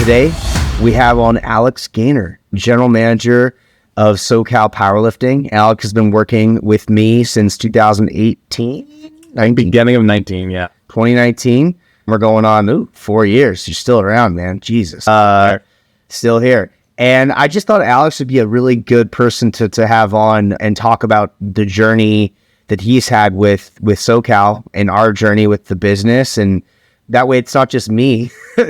Today, we have on Alex Gaynor, General Manager of SoCal Powerlifting. Alex has been working with me since 2018? Beginning of 19, yeah. 2019. We're going on 4 years. You're still around, man. Jesus. Still here. And I just thought Alex would be a really good person to have on and talk about the journey that he's had with SoCal and our journey with the business. And that way it's not just me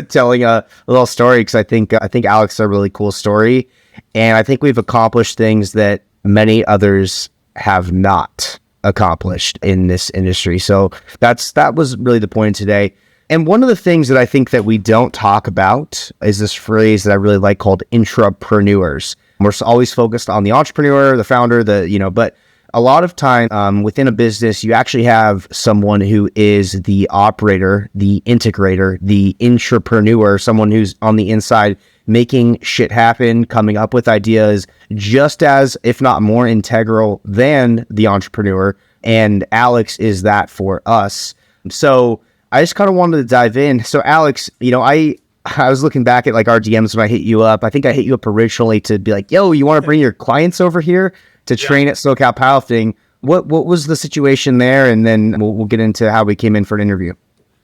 telling a little story, because I think Alex is a really cool story. And I think we've accomplished things that many others have not accomplished in this industry. So that was really the point today. And one of the things that I think that we don't talk about is this phrase that I really like called intrapreneurs. We're always focused on the entrepreneur, the founder, but a lot of time within a business, you actually have someone who is the operator, the integrator, the intrapreneur, someone who's on the inside making shit happen, coming up with ideas, just as, if not more integral than the entrepreneur. And Alex is that for us. So I just kind of wanted to dive in. So Alex, I was looking back at like our DMs when I hit you up. I think I hit you up originally to be like, yo, you want to bring your clients over here to train at SoCal Powerlifting? What was the situation there? And then we'll get into how we came in for an interview.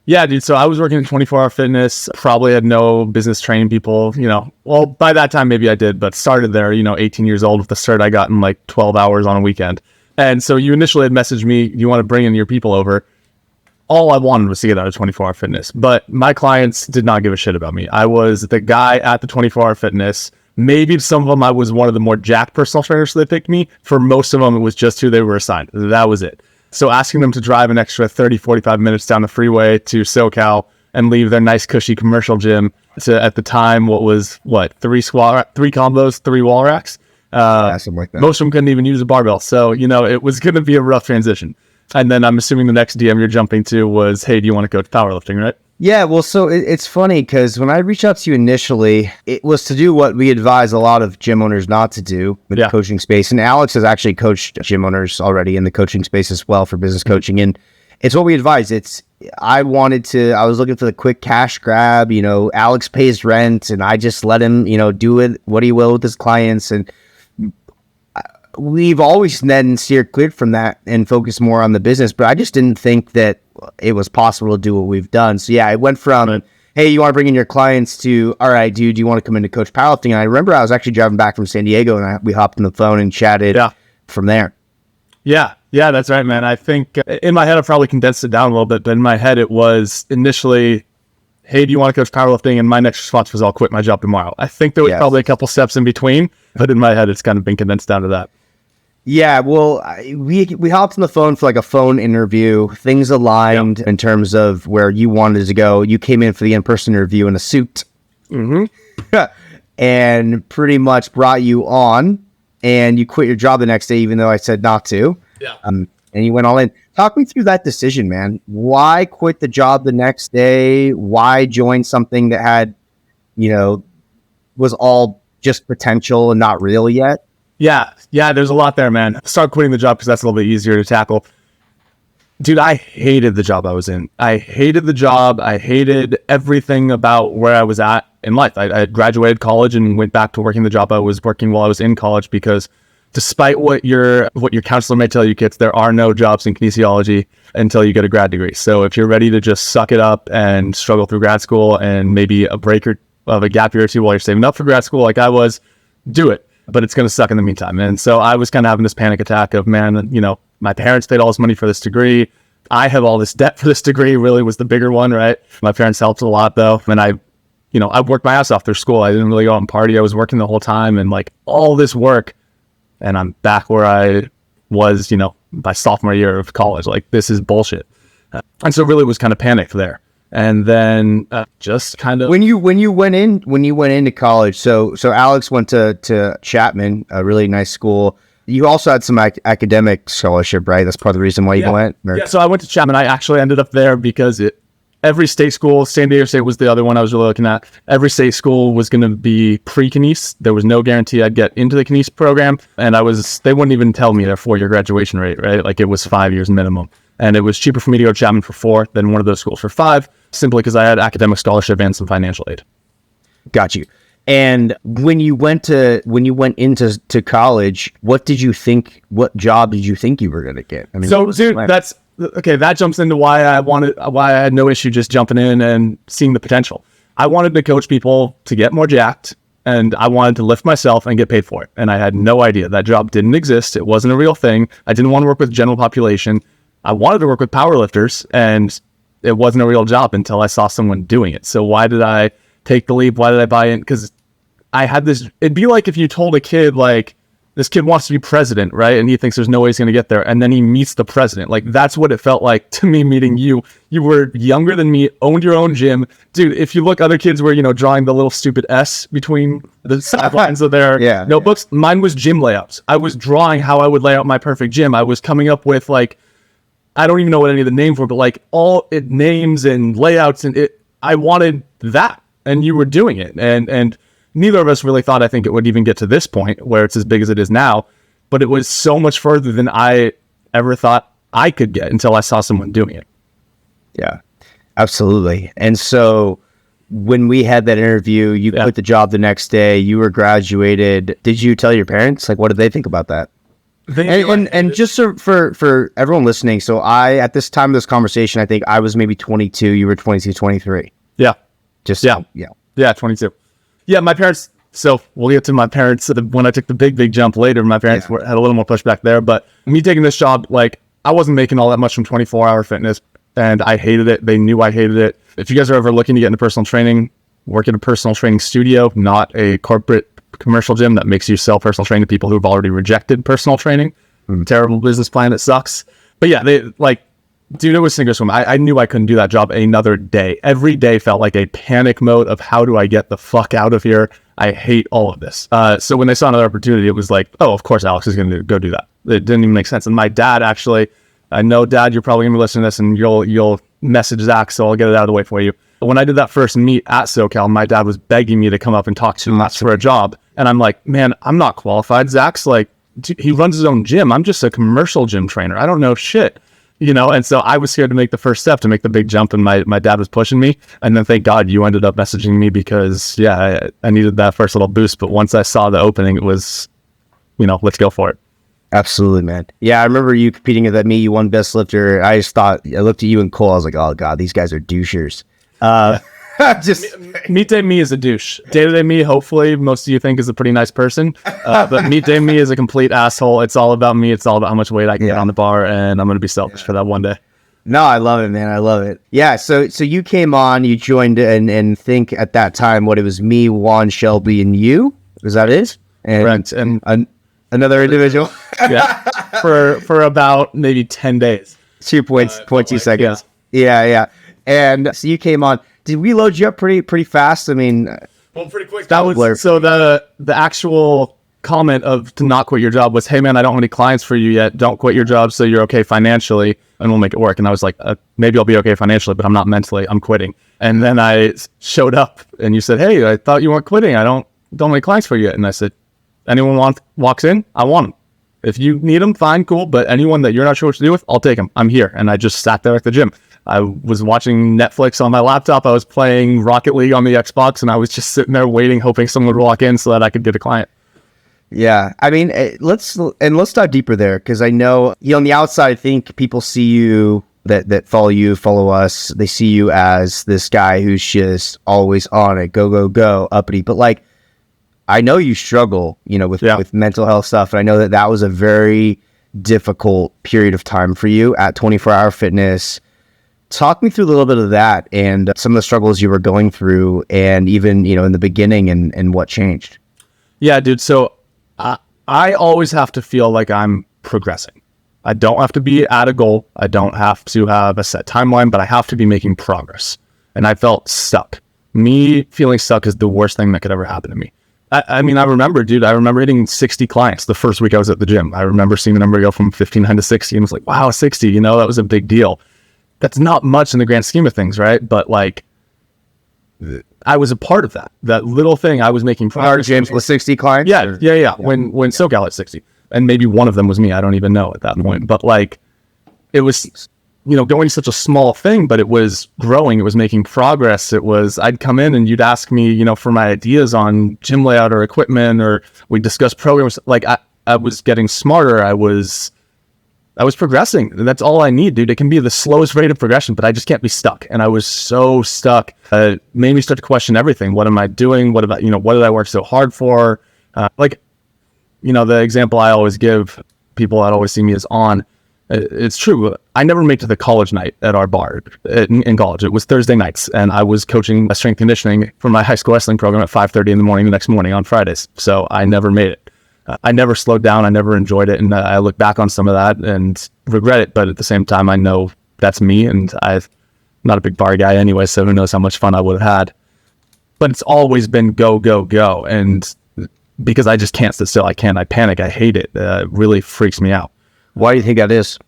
Yeah, dude. So I was working in 24-hour fitness, probably had no business training people, well, by that time, maybe I did, but started there, 18 years old with the cert I got in like 12 hours on a weekend. And so you initially had messaged me, you want to bring in your people over. All I wanted was to get out of 24-hour fitness, but my clients did not give a shit about me. I was the guy at the 24-hour fitness. Maybe some of them, I was one of the more jacked personal trainers, so they picked me. For most of them, it was just who they were assigned. That was it. So asking them to drive an extra 30, 45 minutes down the freeway to SoCal and leave their nice, cushy commercial gym to, at the time, three combos, 3 wall racks? Something like that. Most of them couldn't even use a barbell. So, it was going to be a rough transition. And then I'm assuming the next DM you're jumping to was, hey, do you want to coach powerlifting, right? Yeah, well, so it's funny because when I reached out to you initially, it was to do what we advise a lot of gym owners not to do with the coaching space. And Alex has actually coached gym owners already in the coaching space as well for business coaching. And it's what we advise. I was looking for the quick cash grab. Alex pays rent and I just let him, do it what he will with his clients. And we've always then steered clear from that and focused more on the business, but I just didn't think that it was possible to do what we've done. So yeah, it went from, hey, you want to bring in your clients to, all right, dude, do you want to come in to coach powerlifting? And I remember I was actually driving back from San Diego and we hopped on the phone and chatted from there. Yeah, that's right, man. I think in my head, I probably condensed it down a little bit, but in my head, it was initially, hey, do you want to coach powerlifting? And my next response was, I'll quit my job tomorrow. I think there was probably a couple steps in between, but in my head, it's kind of been condensed down to that. Yeah, well, we hopped on the phone for like a phone interview. Things aligned in terms of where you wanted to go. You came in for the in-person interview in a suit. Mm-hmm. And pretty much brought you on, and you quit your job the next day, even though I said not to. Yeah. And you went all in. Talk me through that decision, man. Why quit the job the next day? Why join something that had, was all just potential and not real yet? Yeah, there's a lot there, man. Start quitting the job because that's a little bit easier to tackle. Dude, I hated the job I was in. I hated the job. I hated everything about where I was at in life. I had graduated college and went back to working the job I was working while I was in college because despite what your counselor may tell you, kids, there are no jobs in kinesiology until you get a grad degree. So if you're ready to just suck it up and struggle through grad school and maybe a break of a gap year or two while you're saving up for grad school like I was, do it. But it's going to suck in the meantime. And so I was kind of having this panic attack of, man, my parents paid all this money for this degree. I have all this debt for this degree, really was the bigger one, right? My parents helped a lot though. And I worked my ass off through school. I didn't really go out and party. I was working the whole time and like all this work. And I'm back where I was, my sophomore year of college. Like this is bullshit. And so really was kind of panicked there. And then just kind of when you went into college. So Alex went to Chapman, a really nice school. You also had some academic scholarship, right? That's part of the reason why you went. Yeah. So I went to Chapman. I actually ended up there because every state school, San Diego State was the other one I was really looking at. Every state school was going to be pre-kines. There was no guarantee I'd get into the kines program, and they wouldn't even tell me their 4-year graduation rate, right? Like it was 5 years minimum. And it was cheaper for me to go to Chapman for 4 than one of those schools for 5, simply because I had academic scholarship and some financial aid. Got you. And when you went into college, what job did you think you were going to get? I mean, So, dude, that's okay. That jumps into why I had no issue just jumping in and seeing the potential. I wanted to coach people to get more jacked, and I wanted to lift myself and get paid for it. And I had no idea that job didn't exist. It wasn't a real thing. I didn't want to work with general population. I wanted to work with powerlifters, and it wasn't a real job until I saw someone doing it. So why did I take the leap? Why did I buy in? Because I had this, it'd be like if you told a kid, like, this kid wants to be president, right? And he thinks there's no way he's going to get there. And then he meets the president. Like, that's what it felt like to me meeting you. You were younger than me, owned your own gym. Dude, if you look, other kids were, drawing the little stupid S between the sidelines of their notebooks. Mine was gym layouts. I was drawing how I would lay out my perfect gym. I was coming up with, like, I don't even know what any of the names were, but like all it names and layouts, and I wanted that. And you were doing it. And neither of us really thought, I think, it would even get to this point where it's as big as it is now, but it was so much further than I ever thought I could get until I saw someone doing it. Yeah, absolutely. And so when we had that interview, you quit the job the next day, you were graduated. Did you tell your parents? Like, what did they think about that? And just for everyone listening, so at this time of this conversation, I think I was maybe 22, you were 22, 23. Yeah. 22. Yeah, my parents, so we'll get to my parents. When I took the big jump later, my parents had a little more pushback there. But me taking this job, like, I wasn't making all that much from 24-hour fitness, and I hated it. They knew I hated it. If you guys are ever looking to get into personal training, work at a personal training studio, not a corporate commercial gym that makes you sell personal training to people who've already rejected personal training. Terrible business plan. It sucks. But yeah, dude, it was sink or swim. I knew I couldn't do that job another day. Every day felt like a panic mode of how do I get the fuck out of here? I hate all of this. So when they saw another opportunity, it was like, oh, of course Alex is going to go do that. It didn't even make sense. And my dad, actually, I know, Dad, you're probably going to be listening to this, and you'll message Zack, so I'll get it out of the way for you. But when I did that first meet at SoCal, my dad was begging me to come up and talk to him for a job. And I'm like, man, I'm not qualified. Zack's like, dude, he runs his own gym. I'm just a commercial gym trainer. I don't know shit. And so I was scared to make the first step, to make the big jump, and my dad was pushing me. And then thank God you ended up messaging me, because I needed that first little boost. But once I saw the opening, it was, let's go for it. Absolutely, man. Yeah, I remember you competing at that meet. You won best lifter. I looked at you and Cole. I was like, oh God, these guys are douchers. Meet day me is a douche. Day to day me, hopefully most of you think is a pretty nice person, but meet day me is a complete asshole. It's all about me. It's all about how much weight I can get on the bar, and I'm going to be selfish for that one day. No, I love it, man. I love it. Yeah. So you came on, you joined, and think at that time what it was me, Juan, Shelby, and you. Was that it? And Brent and another individual. Yeah. For about maybe 10 days. 2.2 seconds. Yeah. And so you came on. Did we load you up pretty fast? I mean, well, pretty quick. That was so the actual comment of to not quit your job was, hey man, I don't have any clients for you yet. Don't quit your job so you're okay financially, and we'll make it work. And I was like, maybe I'll be okay financially, but I'm not mentally. I'm quitting. And then I showed up, and you said, hey, I thought you weren't quitting. I don't have any clients for you yet. And I said, anyone walks in, I want them. If you need them, fine, cool. But anyone that you're not sure what to do with, I'll take them. I'm here. And I just sat there at the gym. I was watching Netflix on my laptop. I was playing Rocket League on the Xbox, and I was just sitting there waiting, hoping someone would walk in so that I could get a client. Yeah. I mean, let's dive deeper there, because I know, on the outside, I think people see you that follow us. They see you as this guy who's just always on it, go, uppity. But like, I know you struggle, with mental health stuff. And I know that was a very difficult period of time for you at 24-Hour Fitness. Talk me through a little bit of that and some of the struggles you were going through, and even, in the beginning, and what changed. Yeah, dude. So I always have to feel like I'm progressing. I don't have to be at a goal. I don't have to have a set timeline, but I have to be making progress. And I felt stuck. Me feeling stuck is the worst thing that could ever happen to me. I mean, I remember hitting 60 clients the first week I was at the gym. I remember seeing the number go from 59 to 60 and was like, wow, 60, that was a big deal. That's not much in the grand scheme of things, right? But like, I was a part of that little thing. I was making progress. Our gyms with 60 clients? Yeah. When SoCal at 60, and maybe one of them was me. I don't even know at that point, but like, it was going to such a small thing, but it was growing. It was making progress. I'd come in and you'd ask me, for my ideas on gym layout or equipment, or we'd discuss programs. Like I was getting smarter. I was progressing. That's all I need, dude. It can be the slowest rate of progression, but I just can't be stuck. And I was so stuck. It made me start to question everything. What am I doing? What about, what did I work so hard for? The example I always give people that always see me is on. It's true. I never made it to the college night at our bar in college. It was Thursday nights, and I was coaching strength conditioning for my high school wrestling program at 5:30 in the morning the next morning on Fridays. So I never made it. I never slowed down. I never enjoyed it. And I look back on some of that and regret it. But at the same time, I know that's me, and I'm not a big bar guy anyway, so who knows how much fun I would have had. But it's always been go, go, go. And because I just can't sit still. I panic. I hate it. It really freaks me out. Why do you think that is?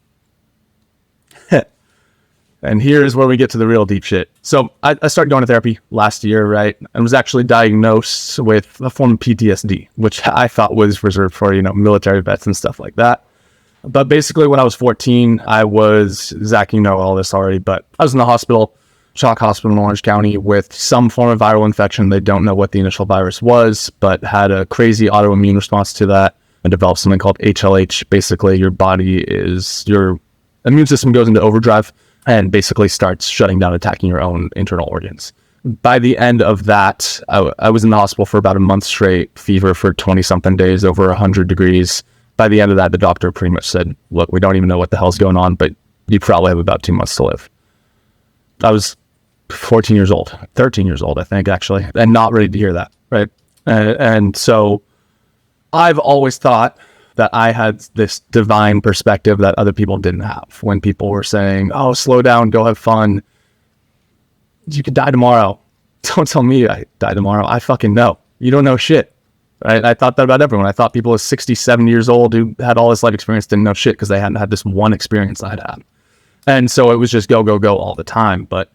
And here's where we get to the real deep shit. So I started going to therapy last year, right? And was actually diagnosed with a form of PTSD, which I thought was reserved for, military vets and stuff like that. But basically when I was 14, Zack, all this already, but I was in the hospital, shock hospital in Orange County with some form of viral infection. They don't know what the initial virus was, but had a crazy autoimmune response to that and developed something called HLH. Basically your immune system goes into overdrive and basically starts shutting down, attacking your own internal organs. By the end of that, I was in the hospital for about a month straight, fever for 20-something days, over 100 degrees. By the end of that, the doctor pretty much said, look, we don't even know what the hell's going on, but you probably have about 2 months to live. I was 13 years old, I think, actually, and not ready to hear that, right? And so I've always thought that I had this divine perspective that other people didn't have. When people were saying, oh, slow down, go have fun. You could die tomorrow. Don't tell me I die tomorrow. I fucking know. You don't know shit. Right? I thought that about everyone. I thought people at 60, 70 years old who had all this life experience didn't know shit because they hadn't had this one experience I'd had. And so it was just go, go, go all the time. But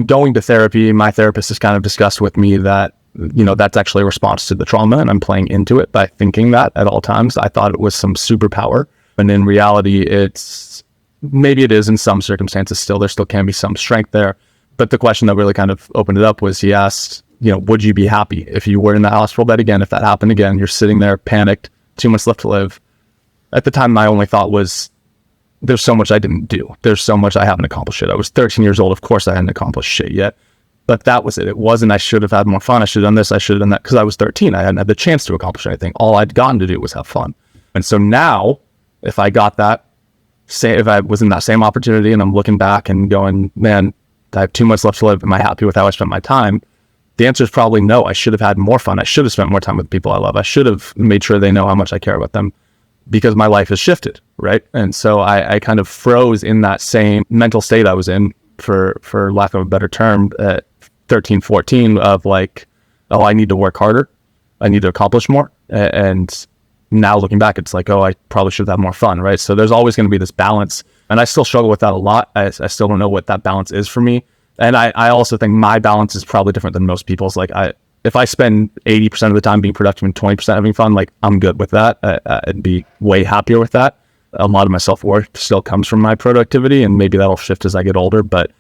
going to therapy, my therapist has kind of discussed with me that that's actually a response to the trauma, and I'm playing into it by thinking that at all times. I thought it was some superpower, and in reality, maybe it is in some circumstances still. There still can be some strength there. But the question that really kind of opened it up was, he asked, would you be happy if you were in the hospital bed again? If that happened again, you're sitting there panicked, 2 months left to live. At the time, my only thought was, there's so much I didn't do. There's so much I haven't accomplished yet. I was 13 years old. Of course, I hadn't accomplished shit yet. But that was it. It wasn't, I should have had more fun. I should have done this. I should have done that. Because I was 13. I hadn't had the chance to accomplish anything. All I'd gotten to do was have fun. And so now, if I got that, if I was in that same opportunity and I'm looking back and going, man, I have 2 months left to live. Am I happy with how I spent my time? The answer is probably no. I should have had more fun. I should have spent more time with people I love. I should have made sure they know how much I care about them, because my life has shifted, right? And so I kind of froze in that same mental state I was in, for lack of a better term, at 13, 14, of like, oh, I need to work harder. I need to accomplish more. And now looking back, it's like, oh, I probably should have more fun, right? So there's always going to be this balance. And I still struggle with that a lot. I still don't know what that balance is for me. And I also think my balance is probably different than most people's. Like, if I spend 80% of the time being productive and 20% having fun, like, I'm good with that. I'd be way happier with that. A lot of my self-worth still comes from my productivity, and maybe that'll shift as I get older. But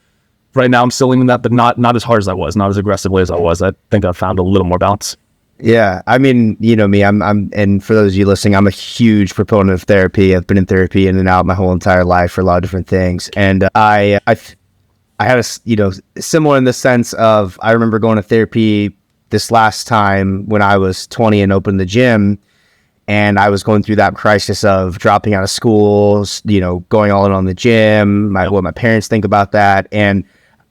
right now I'm still leaning that, but not as hard as I was, not as aggressively as I was. I think I've found a little more balance. Yeah. I mean, you know me, and for those of you listening, I'm a huge proponent of therapy. I've been in therapy in and out my whole entire life for a lot of different things. And I had a, similar in the sense of, I remember going to therapy this last time when I was 20 and opened the gym, and I was going through that crisis of dropping out of school, going all in on the gym, what my parents think about that. And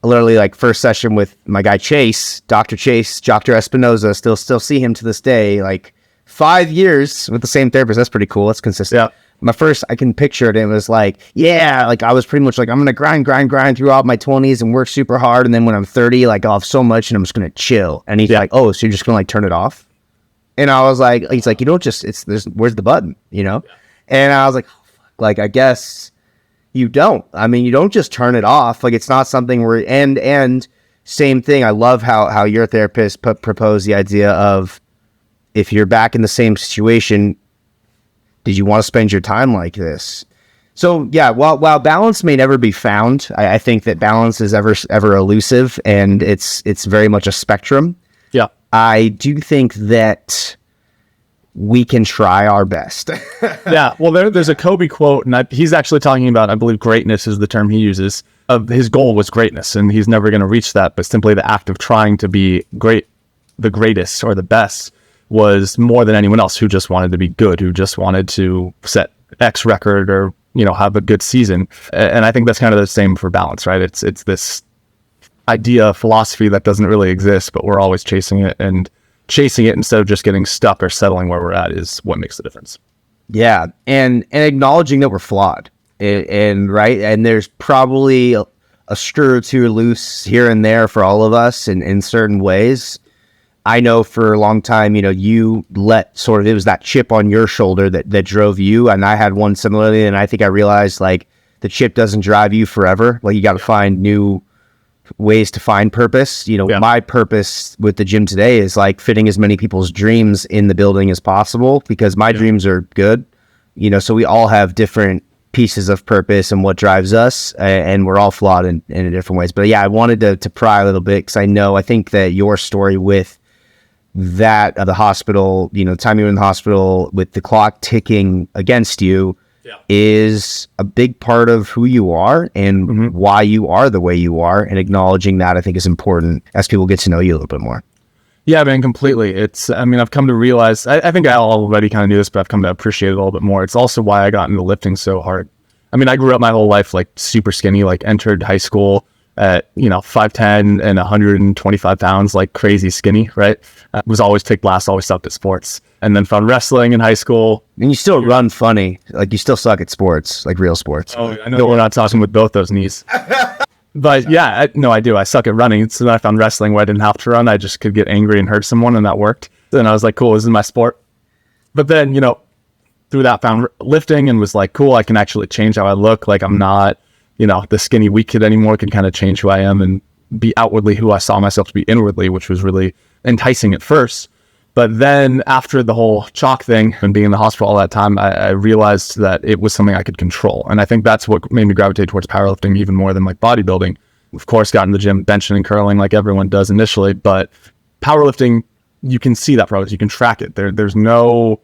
literally, like, first session with my guy Dr. Espinoza, still see him to this day, like 5 years with the same therapist. That's pretty cool. That's consistent. Yeah. My first, I can picture it. It was like, yeah, like I was pretty much like, I'm going to grind throughout my 20s and work super hard. And then when I'm 30, like, I'll have so much and I'm just going to chill. And he's like, oh, so you're just going to like turn it off? And I was like, he's like, where's the button, And I was like, oh, fuck. Like, I guess you don't. I mean, you don't just turn it off. Like, it's not something where, and same thing. I love how your therapist proposed the idea of, if you're back in the same situation, did you want to spend your time like this? So yeah, while balance may never be found, I think that balance is ever elusive, and it's very much a spectrum. Yeah. I do think that we can try our best. Yeah. Well, there's a Kobe quote, and he's actually talking about, I believe greatness is the term he uses. His goal was greatness, and he's never going to reach that, but simply the act of trying to be great, the greatest or the best, was more than anyone else who just wanted to be good, who just wanted to set X record or, have a good season. And I think that's kind of the same for balance, right? It's this idea, philosophy that doesn't really exist, but we're always chasing it, and chasing it instead of just getting stuck or settling where we're at is what makes the difference. Yeah. And acknowledging that we're flawed, and right. And there's probably a screw or two loose here and there for all of us in certain ways. I know for a long time, you let it was that chip on your shoulder that drove you. And I had one similarly. And I think I realized like the chip doesn't drive you forever. Like you got to find new ways to find purpose. My purpose with the gym today is like fitting as many people's dreams in the building as possible, because my dreams are good. So we all have different pieces of purpose and what drives us, and we're all flawed in different ways. But yeah, I wanted to pry a little bit, because I think that your story with that of the hospital, time you were in the hospital with the clock ticking against you, is a big part of who you are and why you are the way you are. And acknowledging that, I think, is important as people get to know you a little bit more. Yeah, man, completely. I've come to realize, I think I already kind of knew this, but I've come to appreciate it a little bit more. It's also why I got into lifting so hard. I grew up my whole life like super skinny, like entered high school at 5'10" and 125 pounds, like crazy skinny, right? Was always picked last, always sucked at sports, and then found wrestling in high school. And you still run funny, like you still suck at sports, like real sports. Oh, I know we're not talking with both those knees. But yeah, I do. I suck at running. So then I found wrestling where I didn't have to run. I just could get angry and hurt someone, and that worked. Then I was like, cool, this is my sport. But then, through that found lifting and was like, cool, I can actually change how I look. Like I'm not, the skinny weak kid anymore. Can kind of change who I am and be outwardly who I saw myself to be inwardly, which was really enticing at first. But then after the whole chalk thing and being in the hospital all that time, I realized that it was something I could control. And I think that's what made me gravitate towards powerlifting even more than like bodybuilding. Of course, got in the gym, benching and curling like everyone does initially, but powerlifting, you can see that progress, you can track it. There's no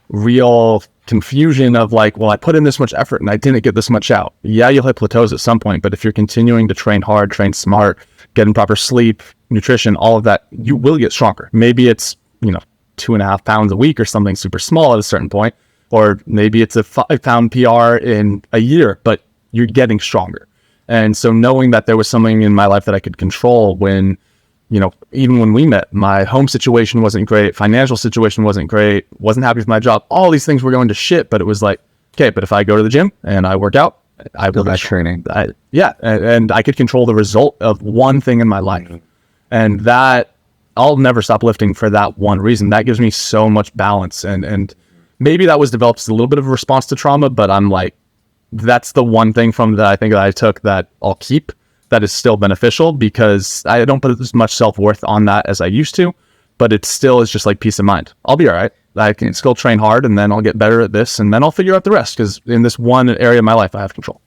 real confusion of like, well, I put in this much effort and I didn't get this much out. Yeah, you'll hit plateaus at some point, but if you're continuing to train hard, train smart, getting proper sleep, nutrition, all of that, you will get stronger. Maybe it's 2.5 pounds a week or something super small at a certain point, or maybe it's a 5-pound PR in a year, but you're getting stronger. And so knowing that there was something in my life that I could control when, even when we met, my home situation wasn't great, financial situation wasn't great, wasn't happy with my job, all these things were going to shit, but it was like, okay, but if I go to the gym and I work out, I will that training. And I could control the result of one thing in my life. And that, I'll never stop lifting for that one reason. That gives me so much balance. And maybe that was developed as a little bit of a response to trauma, but I'm like, that's the one thing from that I think that I took that I'll keep that is still beneficial, because I don't put as much self-worth on that as I used to, but it still is just like peace of mind. I'll be all right. I can still train hard, and then I'll get better at this, and then I'll figure out the rest, because in this one area of my life, I have control.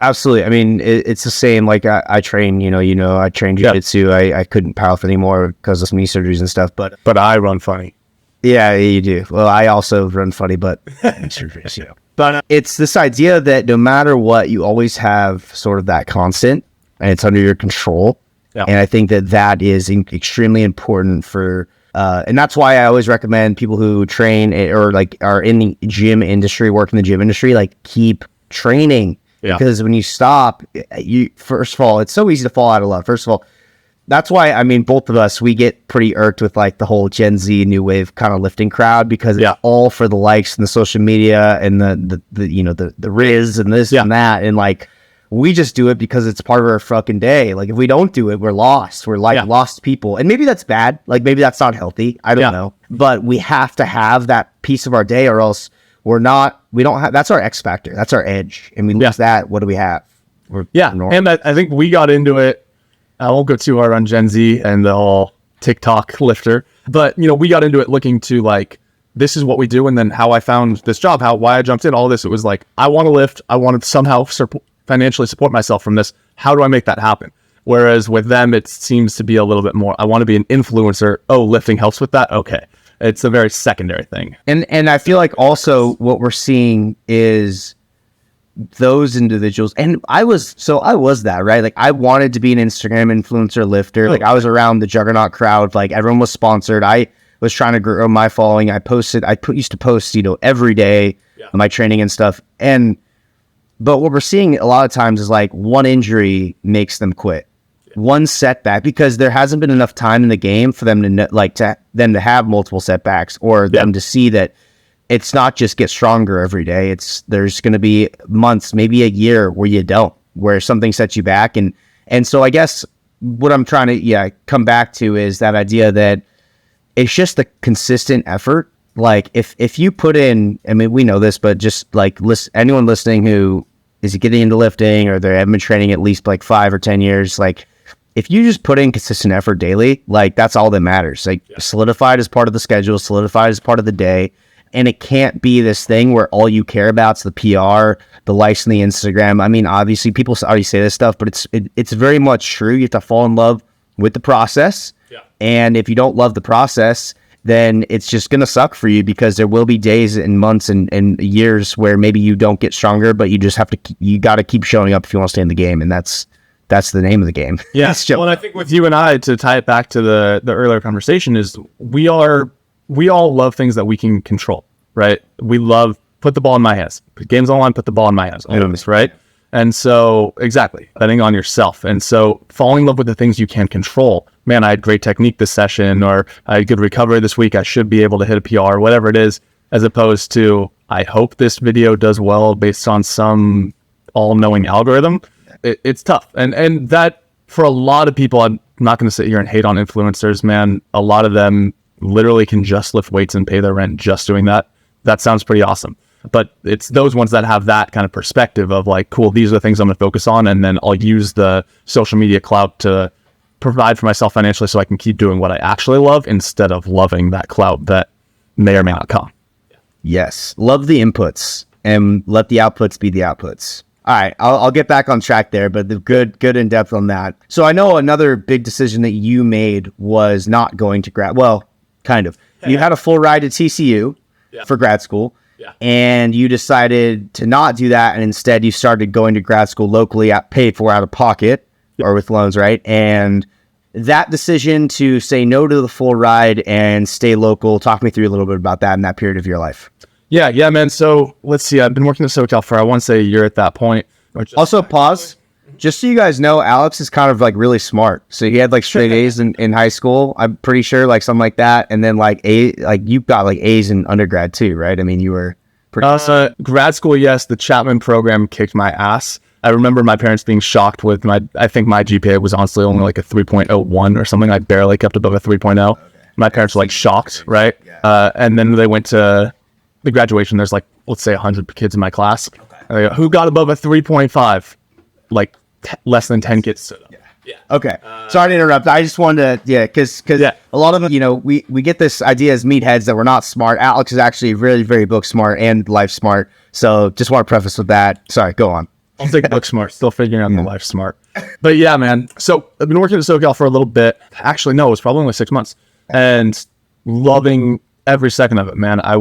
Absolutely. It's the same. Like I train, I train jiu-jitsu. I couldn't powerlift anymore because of some knee surgeries and stuff, but I run funny. Yeah, you do. Well, I also run funny, but surgeries, But it's this idea that no matter what, you always have sort of that constant, and it's under your control. Yeah. And I think that is extremely important for, and that's why I always recommend people who train or like are in the gym industry, work in the gym industry, like keep training. Yeah. Because when you stop, first of all, it's so easy to fall out of love. First of all, that's why, both of us, we get pretty irked with like the whole Gen Z new wave kind of lifting crowd, because it's all for the likes and the social media and the Riz and this and that. And like, we just do it because it's part of our fucking day. Like if we don't do it, we're lost. We're like lost people. And maybe that's bad. Like maybe that's not healthy. I don't know. But we have to have that piece of our day, or else we don't have, that's our X factor. That's our edge. And we lose that. What do we have? And I think we got into it. I won't go too hard on Gen Z and the whole TikTok lifter, but we got into it looking to like this is what we do. And then how I found this job, why I jumped in, all this, it was like, I want to lift. I want to somehow financially support myself from this. How do I make that happen? Whereas with them, it seems to be a little bit more, I want to be an influencer. Oh, lifting helps with that. Okay. It's a very secondary thing. And I feel like also what we're seeing is those individuals, and I was that, right? Like I wanted to be an Instagram influencer lifter. Like I was around the juggernaut crowd, like everyone was sponsored. I was trying to grow my following. Used to post, every day my training and stuff. But what we're seeing a lot of times is like one injury makes them quit. One setback, because there hasn't been enough time in the game for them to have multiple setbacks, or them to see that it's not just get stronger every day. There's going to be months, maybe a year where something sets you back. And so I guess what I'm trying to come back to is that idea that it's just a consistent effort. Like if you put in, I mean, we know this, but just like anyone listening who is getting into lifting, or they haven't been training at least like 5 or 10 years, like if you just put in consistent effort daily, like that's all that matters. Like solidified as part of the schedule, solidified as part of the day. And it can't be this thing where all you care about is the PR, the likes on the Instagram. I mean, obviously people already say this stuff, but it's very much true. You have to fall in love with the process. Yeah. And if you don't love the process, then it's just going to suck for you, because there will be days and months and years where maybe you don't get stronger, but you just you got to keep showing up if you want to stay in the game. And that's the name of the game. Yeah. Well, and I think with you and I, to tie it back to the earlier conversation, is we all love things that we can control, right? We love put the ball in my hands. Put games online, put the ball in my hands. Always, right? And so, exactly, betting on yourself. And so, falling in love with the things you can control. Man, I had great technique this session, or I had good recovery this week. I should be able to hit a PR, whatever it is, as opposed to, I hope this video does well based on some all-knowing algorithm. It's tough. And that, for a lot of people, I'm not going to sit here and hate on influencers, man. A lot of them literally can just lift weights and pay their rent just doing that. That sounds pretty awesome. But it's those ones that have that kind of perspective of like, cool, these are the things I'm going to focus on. And then I'll use the social media clout to provide for myself financially so I can keep doing what I actually love, instead of loving that clout that may or may not come. Yes. Love the inputs and let the outputs be the outputs. All right. I'll get back on track there, but the good in depth on that. So I know another big decision that you made was not going to grad. Well, kind of. You had a full ride to TCU for grad school. Yeah. And you decided to not do that, and instead you started going to grad school locally, paid for out of pocket or with loans, right? And that decision to say no to the full ride and stay local, talk me through a little bit about that in that period of your life. Yeah, man. So let's see. I've been working in SoCal for, I want to say, a year at that point. Also, pause. Just so you guys know, Alex is kind of like really smart. So he had like straight A's in high school. I'm pretty sure, like something like that. And then like you got like A's in undergrad too, right? I mean, you were pretty. Grad school, yes. The Chapman program kicked my ass. I remember my parents being shocked with I think my GPA was honestly only like a 3.01 or something. I barely kept above a 3.0. Okay. My parents were like shocked, right? Yeah. And then they went to the graduation. There's like, let's say 100 kids in my class. Okay. Who got above a 3.5? Like less than 10 kids stood up. Yeah. Okay. Sorry to interrupt. I just wanted to, because a lot of them, we get this idea as meatheads that we're not smart. Alex is actually really very book smart and life smart. So just want to preface with that. Sorry, go on. I'll take book smart. Still figuring out the life smart. But yeah, man. So I've been working at SoCal for a little bit. Actually, no, it was probably only 6 months, and loving every second of it, man. I'd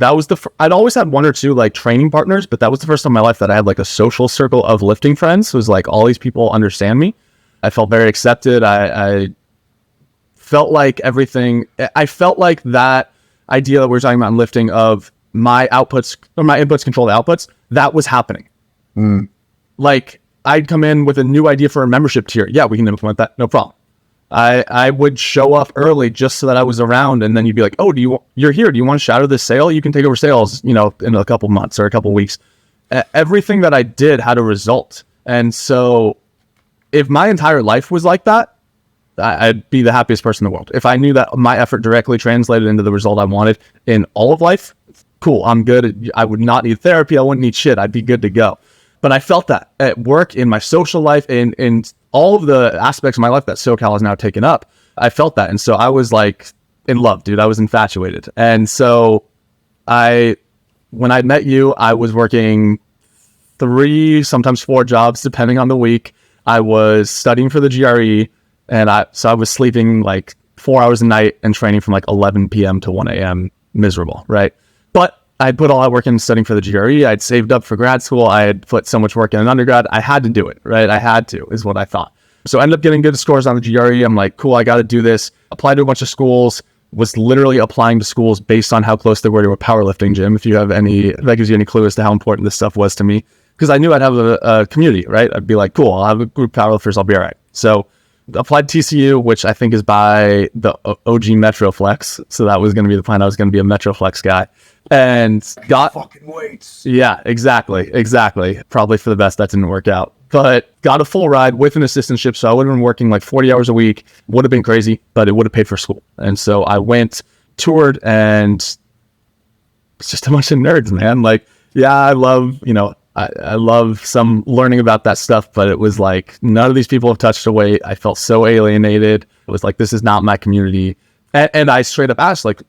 always had one or two like training partners, but that was the first time in my life that I had like a social circle of lifting friends. It was like all these people understand me. I felt very accepted. I felt like everything. I felt like that idea that we were talking about in lifting of my outputs or my inputs control the outputs, that was happening. Like I'd come in with a new idea for a membership tier. Yeah, we can implement that. No problem. I would show up early just so that I was around, and then you'd be like, "Oh, you're here? Do you want to shadow this sale? You can take over sales, in a couple months or a couple weeks." Everything that I did had a result, and so if my entire life was like that, I'd be the happiest person in the world. If I knew that my effort directly translated into the result I wanted in all of life, cool. I'm good. I would not need therapy. I wouldn't need shit. I'd be good to go. But I felt that at work, in my social life, in all of the aspects of my life that SoCal has now taken up. I felt that. And so I was like, in love, dude. I was infatuated. And so when I met you, I was working 3, sometimes 4 jobs, depending on the week. I was studying for the GRE, and I was sleeping like 4 hours a night and training from like 11 p.m. to 1 a.m. miserable, right? But I had put all that work in studying for the GRE. I'd saved up for grad school. I had put so much work in undergrad. I had to do it, right? I had to, is what I thought. So I ended up getting good scores on the GRE. I'm like, cool, I got to do this. Applied to a bunch of schools, was literally applying to schools based on how close they were to a powerlifting gym. If you have that gives you any clue as to how important this stuff was to me. Because I knew I'd have a community, right? I'd be like, cool, I'll have a group of powerlifters, I'll be all right. So applied to TCU, which I think is by the OG Metroflex. So that was going to be the plan. I was going to be a Metroflex guy. And got fucking weights. Yeah, exactly. Probably for the best that didn't work out. But got a full ride with an assistantship. So I would have been working like 40 hours a week. Would have been crazy, but it would have paid for school. And so I went, toured, and it's just a bunch of nerds, man. Like, yeah, I love some learning about that stuff, but it was like, none of these people have touched a weight. I felt so alienated. It was like, this is not my community. And I straight up asked, like,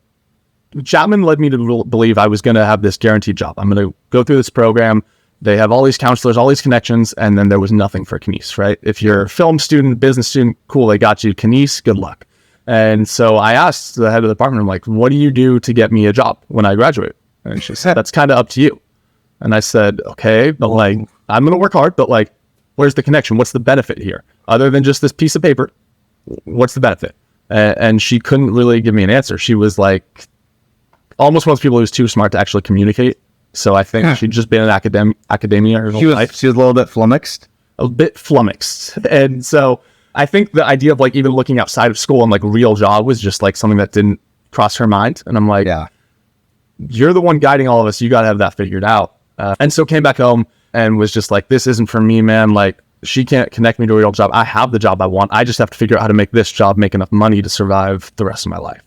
Chapman led me to believe I was going to have this guaranteed job. I'm going to go through this program. They have all these counselors, all these connections, and then there was nothing for Kines, right? If you're a film student, business student, cool, they got you. Kines, good luck. And so I asked the head of the department, I'm like, what do you do to get me a job when I graduate? And she said, that's kind of up to you. And I said, okay, but like, I'm going to work hard, but like, where's the connection? What's the benefit here? Other than just this piece of paper, what's the benefit? And she couldn't really give me an answer. She was like, almost one of those people who's too smart to actually communicate. So I think she'd just been in academia her whole life. She was a little bit flummoxed. And so I think the idea of like even looking outside of school and like real job was just like something that didn't cross her mind. And I'm like, yeah, you're the one guiding all of us. You got to have that figured out. And so came back home and was just like, this isn't for me, man. Like, she can't connect me to a real job. I have the job I want. I just have to figure out how to make this job make enough money to survive the rest of my life.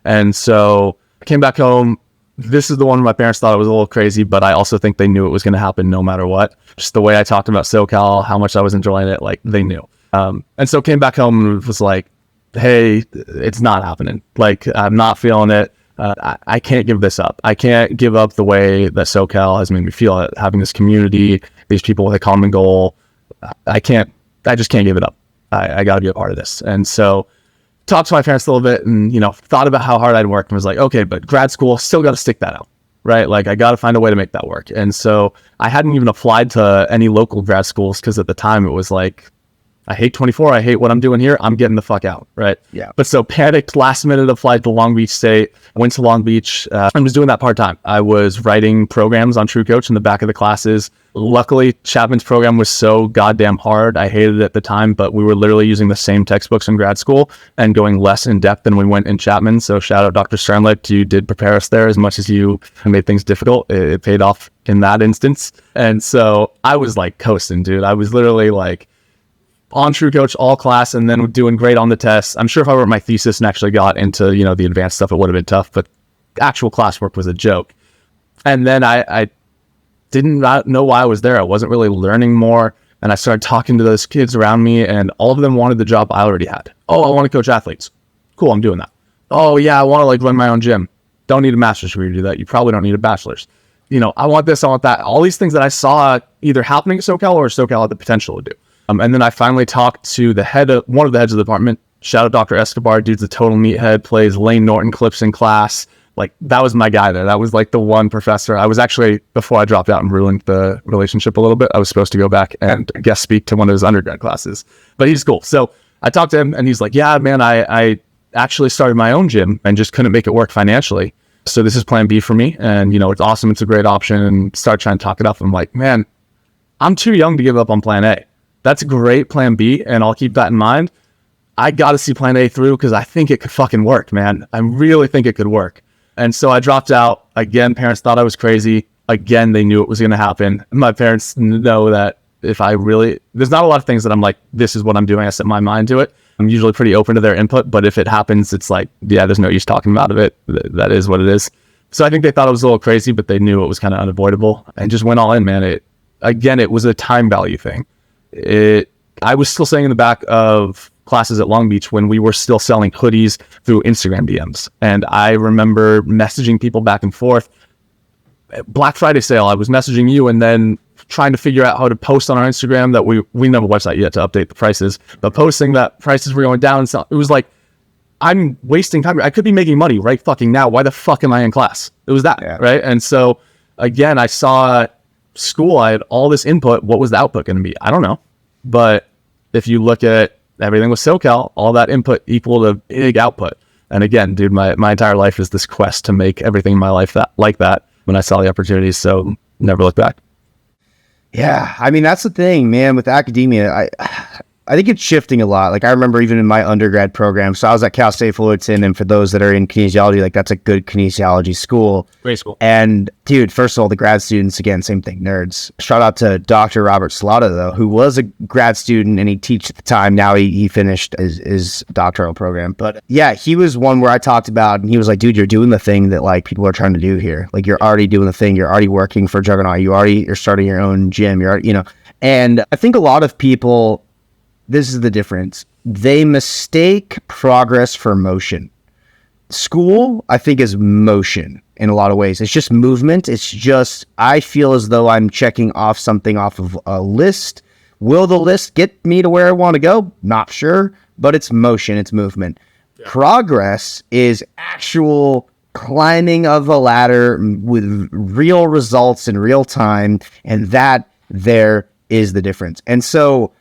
And so I came back home. This is the one where my parents thought it was a little crazy, but I also think they knew it was going to happen no matter what. Just the way I talked about SoCal, how much I was enjoying it, like they knew. And so came back home and was like, hey, it's not happening. Like, I'm not feeling it. I can't give this up. I can't give up the way that SoCal has made me feel it, having this community, these people with a common goal. I just can't give it up. I got to be a part of this. And so talked to my parents a little bit and, thought about how hard I'd worked and was like, okay, but grad school, still got to stick that out, right? Like, I got to find a way to make that work. And so I hadn't even applied to any local grad schools because at the time it was like, I hate 24. I hate what I'm doing here. I'm getting the fuck out, right? Yeah. But so panicked, last minute applied to Long Beach State, went to Long Beach, and was doing that part-time. I was writing programs on True Coach in the back of the classes. Luckily, Chapman's program was so goddamn hard. I hated it at the time, but we were literally using the same textbooks in grad school and going less in depth than we went in Chapman. So shout out Dr. Sternlicht. You did prepare us there as much as you made things difficult. It paid off in that instance. And so I was like coasting, dude. I was literally like on True Coach all class and then doing great on the tests. I'm sure if I wrote my thesis and actually got into, the advanced stuff, it would have been tough, but actual classwork was a joke. And then I didn't know why I was there. I wasn't really learning more. And I started talking to those kids around me and all of them wanted the job I already had. Oh, I want to coach athletes. Cool, I'm doing that. Oh yeah, I want to like run my own gym. Don't need a master's degree to do that. You probably don't need a bachelor's. I want this, I want that. All these things that I saw either happening at SoCal or SoCal had the potential to do. And then I finally talked to one of the heads of the department. Shout out Dr. Escobar. Dude's a total meathead, plays Lane Norton clips in class. Like, that was my guy there. That was like the one professor. I was actually, before I dropped out and ruined the relationship a little bit, I was supposed to go back and guest speak to one of his undergrad classes. But he's cool. So I talked to him and he's like, yeah, man, I actually started my own gym and just couldn't make it work financially. So this is plan B for me. And, it's awesome. It's a great option. And start trying to talk it up. I'm like, man, I'm too young to give up on plan A. That's a great plan B, and I'll keep that in mind. I got to see plan A through because I think it could fucking work, man. I really think it could work. And so I dropped out. Again, parents thought I was crazy. Again, they knew it was going to happen. My parents know that there's not a lot of things that I'm like, this is what I'm doing. I set my mind to it. I'm usually pretty open to their input, but if it happens, it's like, yeah, there's no use talking about it. That is what it is. So I think they thought it was a little crazy, but they knew it was kind of unavoidable and just went all in, man. It was a time value thing. I was still staying in the back of classes at Long Beach when we were still selling hoodies through Instagram DMs. And I remember messaging people back and forth. Black Friday sale, I was messaging you and then trying to figure out how to post on our Instagram that we didn't have a website yet to update the prices, but posting that prices were going down. So it was like, I'm wasting time. I could be making money right fucking now. Why the fuck am I in class? It was that, right? And so again, I saw school, I had all this input. What was the output going to be? I don't know. But if you look at everything with SoCal, all that input equaled a big output. And again, dude, my entire life is this quest to make everything in my life like that when I saw the opportunities. So never look back. Yeah. I mean, that's the thing, man, with academia. I think it's shifting a lot. Like I remember even in my undergrad program, so I was at Cal State Fullerton, and for those that are in kinesiology, like that's a good kinesiology school. Great school. And dude, first of all, the grad students, again, same thing, nerds. Shout out to Dr. Robert Slaughter, though, who was a grad student and he teach at the time. Now he finished his doctoral program. But yeah, he was one where I talked about, and he was like, dude, you're doing the thing that like people are trying to do here. Like you're already doing the thing. You're already working for Juggernaut. You're starting your own gym. You're already, and I think a lot of people, this is the difference. They mistake progress for motion. School, I think, is motion in a lot of ways. It's just movement. It's just, I feel as though I'm checking off something off of a list. Will the list get me to where I want to go? Not sure, but it's motion. It's movement. Yeah. Progress is actual climbing of a ladder with real results in real time. And that there is the difference. And so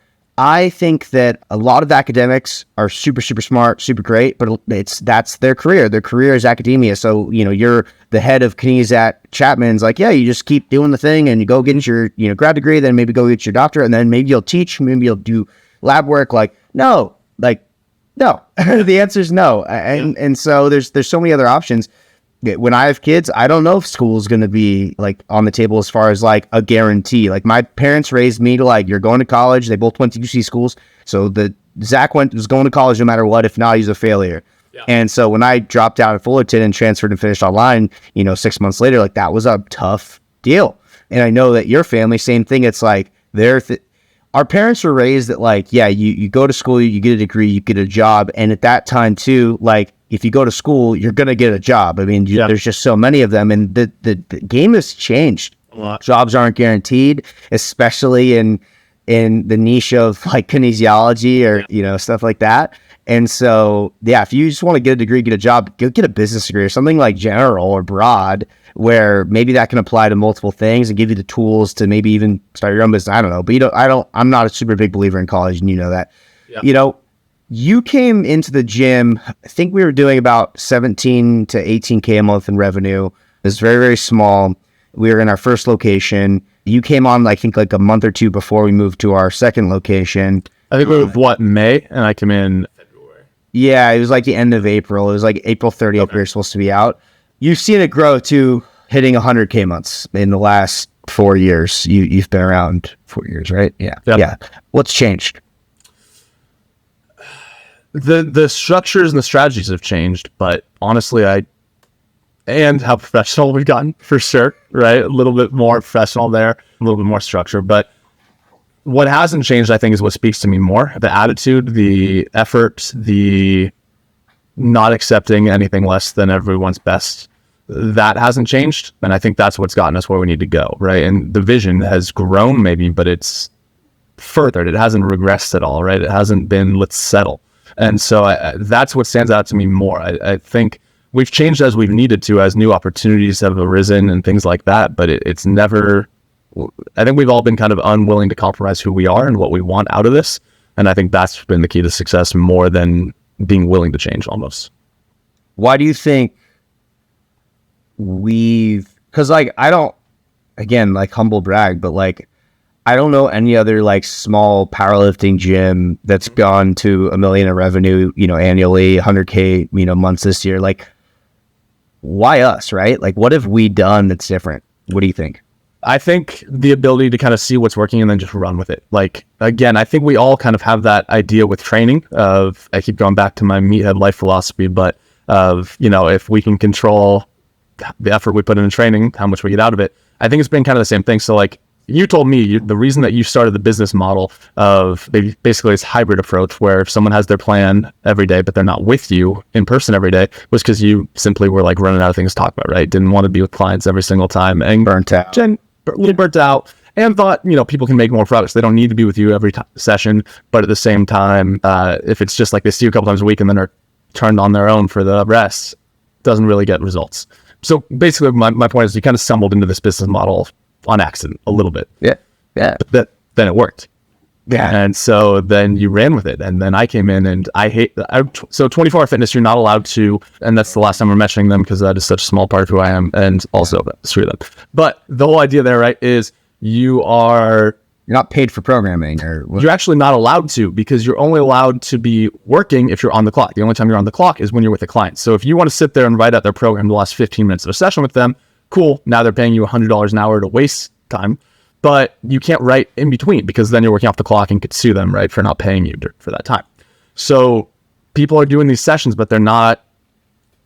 I think that a lot of academics are super, super smart, super great, but that's their career. Their career is academia. So, you're the head of kines at Chapman's, like, yeah, you just keep doing the thing and you go get your, grad degree, then maybe go get your doctorate, and then maybe you'll teach, maybe you'll do lab work. No. The answer is no. And so there's so many other options. When I have kids, I don't know if school is going to be like on the table as far as like a guarantee. Like my parents raised me to like, you're going to college. They both went to UC schools. So Zack was going to college no matter what. If not, he's a failure. Yeah. And so when I dropped out at Fullerton and transferred and finished online, 6 months later, like that was a tough deal. And I know that your family, same thing. It's like our parents were raised that like, yeah, you go to school, you get a degree, you get a job. And at that time too, like, if you go to school, you're going to get a job. I mean, there's just so many of them, and the game has changed. A lot. Jobs aren't guaranteed, especially in the niche of like kinesiology or, stuff like that. And so, yeah, if you just want to get a degree, get a job, go get a business degree or something like general or broad, where maybe that can apply to multiple things and give you the tools to maybe even start your own business. I don't know, but I'm not a super big believer in college, and you know that. Yeah. You came into the gym, I think we were doing about 17 to 18K a month in revenue. It was very, very small. We were in our first location. You came on, I think, like a month or two before we moved to our second location. I think we were, May? And I came in February. Yeah, it was like the end of April. It was like April 30th. Okay. We were supposed to be out. You've seen it grow to hitting 100K months in the last 4 years. You've been around 4 years, right? Yeah. Yep. Yeah. What's changed? The structures and the strategies have changed, but honestly, and how professional we've gotten, for sure, right? A little bit more professional there, a little bit more structure. But what hasn't changed, I think, is what speaks to me more. The attitude, the effort, the not accepting anything less than everyone's best. That hasn't changed. And I think that's what's gotten us where we need to go, right? And the vision has grown maybe, but it's furthered. It hasn't regressed at all, right? It hasn't been, let's settle. And so that's what stands out to me more. I think we've changed as we've needed to, as new opportunities have arisen and things like that. But it's never, I think we've all been kind of unwilling to compromise who we are and what we want out of this. And I think that's been the key to success more than being willing to change almost. Why do you think because like, I don't, again, like humble brag, but like, I don't know any other like small powerlifting gym that's gone to $1 million in revenue, annually, 100K, months this year. Like, why us, right? Like, what have we done that's different? What do you think? I think the ability to kind of see what's working and then just run with it. Like, again, I think we all kind of have that idea with training of, I keep going back to my meathead life philosophy, but of, if we can control the effort we put in training, how much we get out of it. I think it's been kind of the same thing. So like, you told me the reason that you started the business model of basically this hybrid approach where if someone has their plan every day, but they're not with you in person every day, was because you simply were like running out of things to talk about, right? Didn't want to be with clients every single time and Burnt out. a little burnt out, and thought, people can make more progress. They don't need to be with you every session, but at the same time, if it's just like they see you a couple times a week and then are turned on their own for the rest, doesn't really get results. So basically my point is you kind of stumbled into this business model on accident a little bit. Yeah. But then it worked. Yeah. And so then you ran with it. And then I came in and so 24 Hour Fitness, you're not allowed to, and that's the last time we're mentioning them because that is such a small part of who I am, and also screw them. But the whole idea there, right, is you're not paid for programming, or what? You're actually not allowed to, because you're only allowed to be working if you're on the clock. The only time you're on the clock is when you're with a client. So if you want to sit there and write out their program the last 15 minutes of a session with them, cool. Now they're paying you $100 an hour to waste time, but you can't write in between because then you're working off the clock and could sue them, right, for not paying you for that time. So people are doing these sessions, but they're not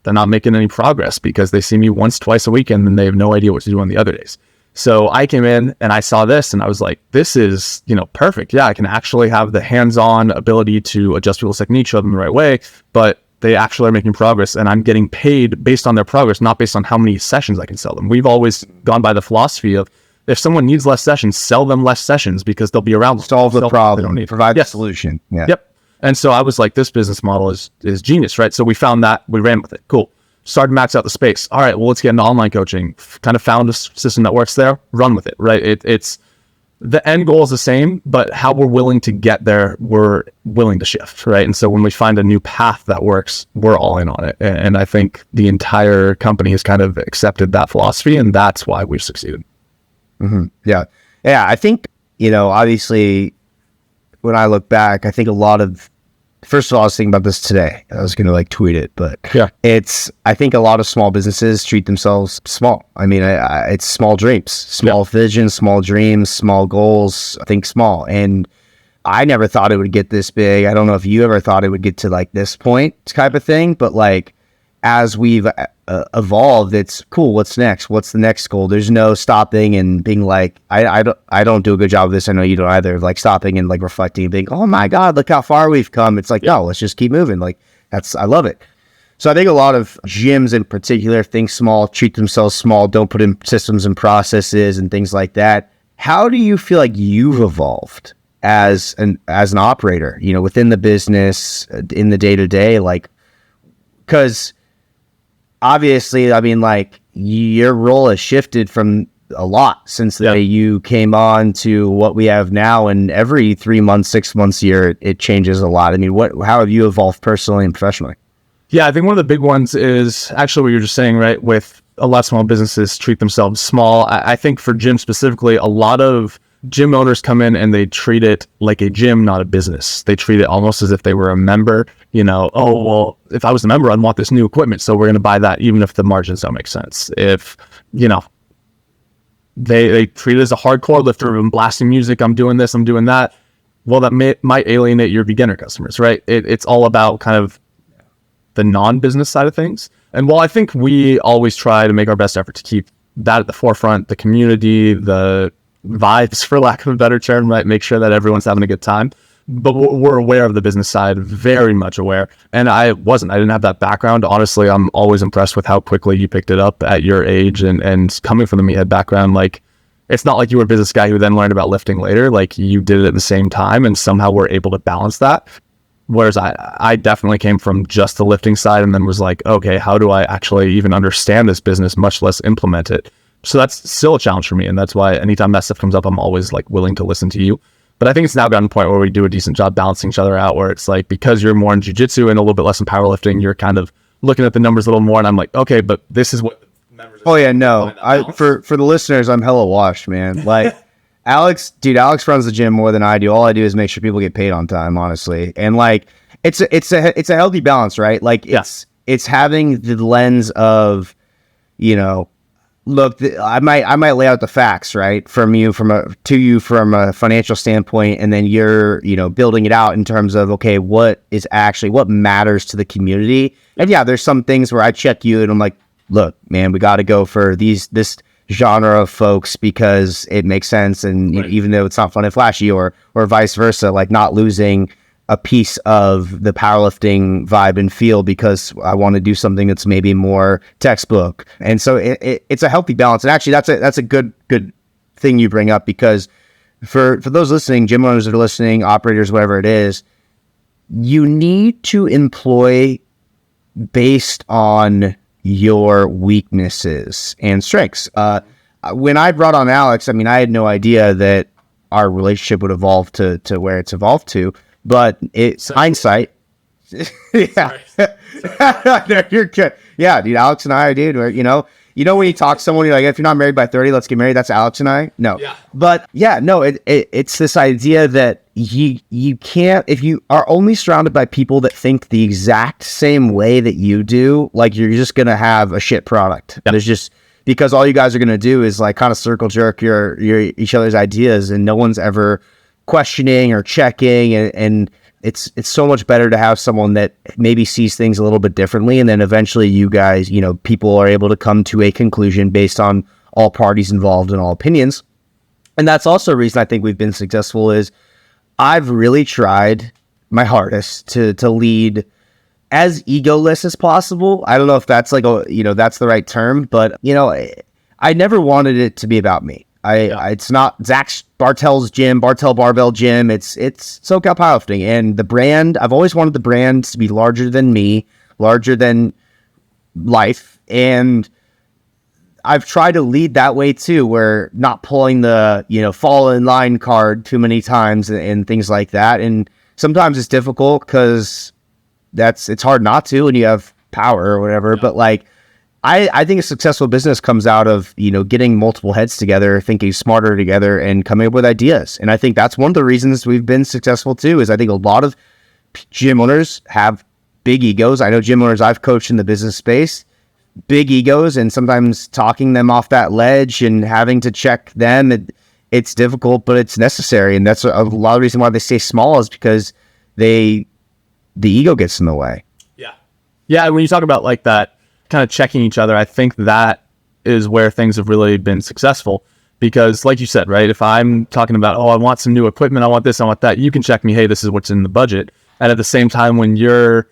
making any progress because they see me once, twice a week, and then they have no idea what to do on the other days. So I came in and I saw this and I was like, this is, perfect. Yeah, I can actually have the hands-on ability to adjust people's technique, show them the right way, but they actually are making progress, and I'm getting paid based on their progress, not based on how many sessions I can sell them. We've always gone by the philosophy of, if someone needs less sessions, sell them less sessions because they'll be around. Solve the problem, provide the solution. Yeah. Yep. And so I was like, this business model is genius, right? So we found that, we ran with it. Cool. Started to max out the space. All right, well, let's get into online coaching. Kind of found a system that works there, run with it, right? It's the end goal is the same, but how we're willing to get there, we're willing to shift, right? And so when we find a new path that works, we're all in on it. And I think the entire company has kind of accepted that philosophy, and that's why we've succeeded. Mm-hmm. Yeah. I think, obviously, when I look back, I think first of all, I was thinking about this today. I was going to tweet it, but yeah, I think a lot of small businesses treat themselves small. I mean, it's small dreams, small visions, small dreams, small goals. I think small. And I never thought it would get this big. I don't know if you ever thought it would get to this point type of thing, but as we've evolved, it's cool. What's next? What's the next goal? There's no stopping and being I don't do a good job of this. I know you don't either. Stopping and reflecting and being, oh my God, look how far we've come. It's no, let's just keep moving. I love it. So I think a lot of gyms in particular think small, treat themselves small, don't put in systems and processes and things like that. How do you feel like you've evolved as an operator, within the business, in the day-to-day, because obviously, I mean, your role has shifted from a lot since the day you came on to what we have now. And every 3 months, 6 months, year, it changes a lot. I mean, how have you evolved personally and professionally? Yeah, I think one of the big ones is actually what you're just saying, right? With a lot of small businesses treat themselves small. I think for gyms specifically, a lot of gym owners come in and they treat it like a gym, not a business. They treat it almost as if they were a member. Oh, well, if I was a member, I'd want this new equipment, so we're going to buy that, even if the margins don't make sense. If, they treat it as a hardcore lifter, I'm blasting music, I'm doing this, I'm doing that. Well, that might alienate your beginner customers, right? It's all about kind of the non-business side of things. And while I think we always try to make our best effort to keep that at the forefront, the community, the vibes, for lack of a better term, right? Make sure that everyone's having a good time. But we're aware of the business side, very much aware. And I didn't have that background. Honestly, I'm always impressed with how quickly you picked it up at your age and coming from the meathead background. It's not like you were a business guy who then learned about lifting later. You did it at the same time and somehow were able to balance that. Whereas I definitely came from just the lifting side and then was okay, how do I actually even understand this business, much less implement it? So that's still a challenge for me. And that's why anytime that stuff comes up, I'm always willing to listen to you. But I think it's now gotten to the point where we do a decent job balancing each other out, where it's because you're more in jiu-jitsu and a little bit less in powerlifting, you're kind of looking at the numbers a little more. And I'm okay, but this is what the members are. Oh yeah, no. For the listeners, I'm hella washed, man. Alex runs the gym more than I do. All I do is make sure people get paid on time, honestly. And it's a healthy balance, right? It's having the lens of, look, I might lay out the facts, right, from a financial standpoint, and then you're, building it out in terms of, okay, what matters to the community. And yeah, there's some things where I check you and I'm look, man, we got to go for this genre of folks because it makes sense, and even though it's not fun and flashy, or vice versa, like not losing a piece of the powerlifting vibe and feel because I want to do something that's maybe more textbook. And so it's a healthy balance. And actually that's a good thing you bring up, because for those listening, gym owners that are listening, operators, whatever it is, you need to employ based on your weaknesses and strengths. When I brought on Alex, I mean, I had no idea that our relationship would evolve to where it's evolved to, but it's hindsight. Yeah. No, you're good. Yeah, dude, Alex and I, dude, you know, when you talk to someone, you're like, if you're not married by 30, let's get married. That's Alex and I. No. Yeah. But yeah, no, it's this idea that you can't, if you are only surrounded by people that think the exact same way that you do, like you're just going to have a shit product. Yep. There's just, because all you guys are going to do is like kind of circle jerk your each other's ideas, and no one's ever questioning or checking. And it's so much better to have someone that maybe sees things a little bit differently. And then eventually you guys, you know, people are able to come to a conclusion based on all parties involved and all opinions. And that's also a reason I think we've been successful is I've really tried my hardest to lead as egoless as possible. I don't know if that's like that's the right term, but I never wanted it to be about me. It's not Zack's Bartell's gym, Bartell Barbell Gym. It's SoCal Powerlifting, and the brand. I've always wanted the brand to be larger than me, larger than life, and I've tried to lead that way too. Where not pulling the fall in line card too many times and things like that. And sometimes it's difficult because it's hard not to when you have power or whatever. Yeah. But like, I think a successful business comes out of, getting multiple heads together, thinking smarter together, and coming up with ideas. And I think that's one of the reasons we've been successful too, is I think a lot of gym owners have big egos. I know gym owners I've coached in the business space, big egos, and sometimes talking them off that ledge and having to check them. It's difficult, but it's necessary. And that's a lot of the reason why they stay small, is because the ego gets in the way. Yeah. Yeah. When you talk about like that, kind of checking each other, I think that is where things have really been successful, because like you said, right, if I'm talking about, I want some new equipment, I want this, I want that, you can check me, hey, this is what's in the budget. And at the same time, when you're,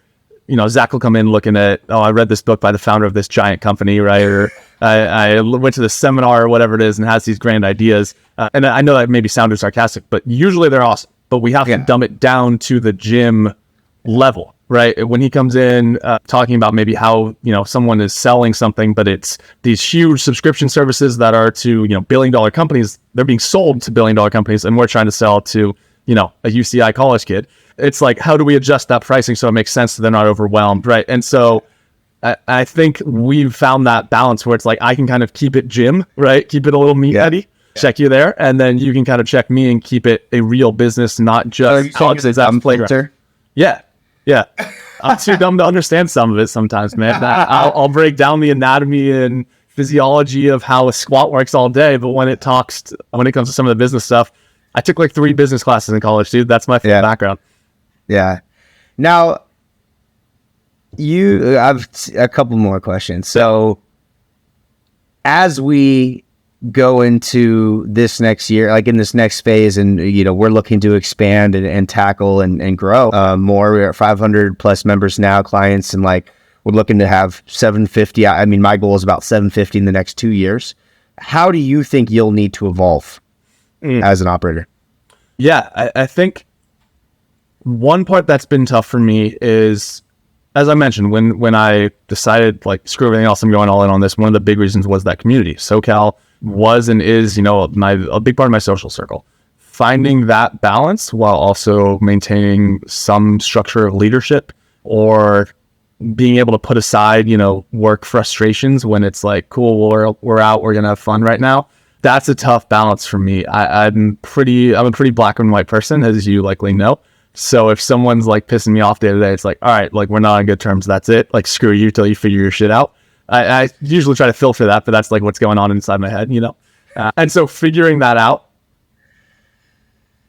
Zack will come in looking at, I read this book by the founder of this giant company, right, or I went to this seminar or whatever it is and has these grand ideas, and I know that maybe sounded sarcastic, but usually they're awesome, but we have to dumb it down to the gym level. Right. When he comes in talking about maybe how, someone is selling something, but it's these huge subscription services that are to, $1 billion companies, they're being sold to $1 billion companies, and we're trying to sell to, a UCI college kid. It's like, how do we adjust that pricing so it makes sense so they're not overwhelmed? Right. And so I think we've found that balance where it's like, I can kind of keep it gym, right? Keep it a little meatheady, check you there. And then you can kind of check me and keep it a real business, not just playground. Yeah. Yeah, I'm too dumb to understand some of it sometimes, man. I'll break down the anatomy and physiology of how a squat works all day, but when it comes to some of the business stuff, I took like 3 business classes in college, dude. That's my background. Yeah. Now, I've a couple more questions. So, as we go into this next year, like in this next phase, and we're looking to expand and tackle and grow more. We're at 500 plus members now, clients, and like we're looking to have 750. I mean, my goal is about 750 in the next 2 years. How do you think you'll need to evolve as an operator? Yeah, I think one part that's been tough for me is, as I mentioned, when I decided like screw everything else, I'm going all in on this, one of the big reasons was that community. SoCal was and is, a big part of my social circle. Finding that balance while also maintaining some structure of leadership, or being able to put aside, work frustrations when it's like, cool, we're out, we're gonna have fun right now. That's a tough balance for me. I'm a pretty black and white person, as you likely know. So if someone's like pissing me off the other day, it's like, all right, like we're not on good terms. That's it. Like screw you till you figure your shit out. I usually try to filter that, but that's like what's going on inside my head, and so figuring that out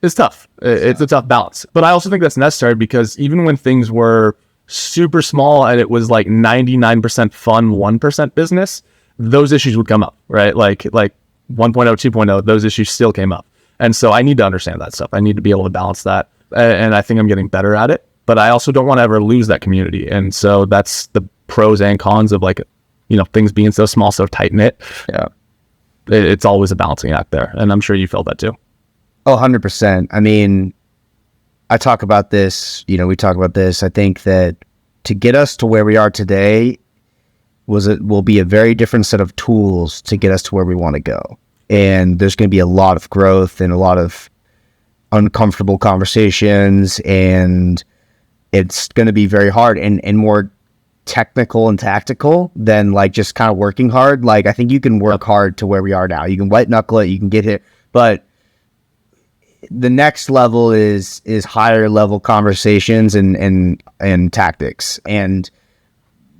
is tough. It's a tough balance, but I also think that's necessary, because even when things were super small and it was like 99% fun, 1% business, those issues would come up, right? Like 1.0, 2.0, those issues still came up. And so I need to understand that stuff. I need to be able to balance that. And I think I'm getting better at it, but I also don't want to ever lose that community. And so that's the pros and cons of like, you know, things being so small, so tight knit. Yeah. It's always a balancing act there. And I'm sure you felt that too. Oh, 100%. I mean, I talk about this, you know, we talk about this. I think that to get us to where we are today will be a very different set of tools to get us to where we want to go. And there's going to be a lot of growth and a lot of uncomfortable conversations, and it's going to be very hard and more technical and tactical than like just kind of working hard. Like, I think you can work hard to where we are now. You can white knuckle it, you can get hit, but the next level is higher level conversations and tactics. And